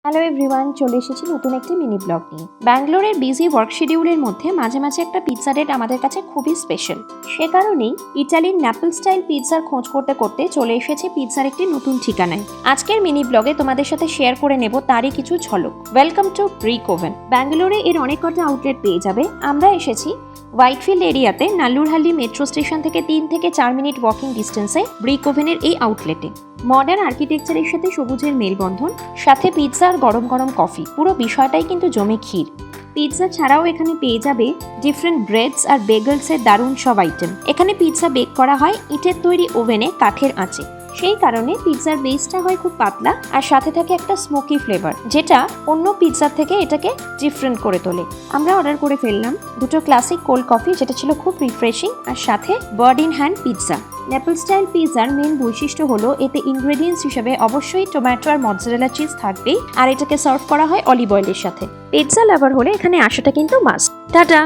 Hello everyone, চলে এসেছি নতুন একটি মিনি ব্লগ নিয়ে। ব্যাঙ্গালোরের বিজি ওয়ার্ক শিডিউলের মধ্যে মাঝে মাঝে একটা পিৎজা ডেট আমাদের কাছে খুবই স্পেশাল। সে কারণেই ইটালির ন্যাপল স্টাইল পিৎজার খোঁজ করতে করতে চলে এসেছি পিৎজার একটি নতুন ঠিকানায়। আজকের মিনি ব্লগে তোমাদের সাথে শেয়ার করে নেব তারই কিছু ঝলক। Welcome to brick oven. ব্যাঙ্গালোরে এর অনেক কটা আউটলেট পেয়ে যাবে। আমরা এসেছি হোয়াইটফিল্ড এরিয়াতে নাল্লুরহাল্লি মেট্রো স্টেশন থেকে 3 থেকে 4 মিনিট ওয়াকিং ডিস্টেন্সে ব্রিক ওভেনের এই আউটলেটে। মডার্ন আর্কিটেকচারের সাথে সবুজের মেলবন্ধন, সাথে পিৎজা আর গরম গরম কফি, পুরো বিষয়টাই কিন্তু জমে ক্ষীর। পিৎজা ছাড়াও এখানে পেয়ে যাবে ডিফারেন্ট ব্রেডস আর বেগলসের দারুণ সব আইটেম। এখানে পিৎজা বেক করা হয় ইটের তৈরি ওভেনে কাঠের আঁচে। সেই কারণে পিৎজার বেসটা হয় খুব পাতলা আর সাথে থাকে একটা স্মোকি ফ্লেভার, যেটা অন্য পিৎজার থেকে এটাকে ডিফারেন্ট করে তোলে। আমরা অর্ডার করে ফেললাম দুটো ক্লাসিক কোল্ড কফি, যেটা ছিল খুব রিফ্রেশিং, আর সাথে bird in hand pizza. Naples style পিৎজার মেন বৈশিষ্ট্য হলো এতে ইনগ্রেডিয়েন্টস হিসেবে অবশ্যই টমেটো আর মজ্জারেলা চিজ থাকবেই, আর এটাকে সার্ভ করা হয় অলিভ অয়েলের সাথে। পিৎজা লাভার হলে এখানে আসাটা কিন্তু মাস্ট। টাটা।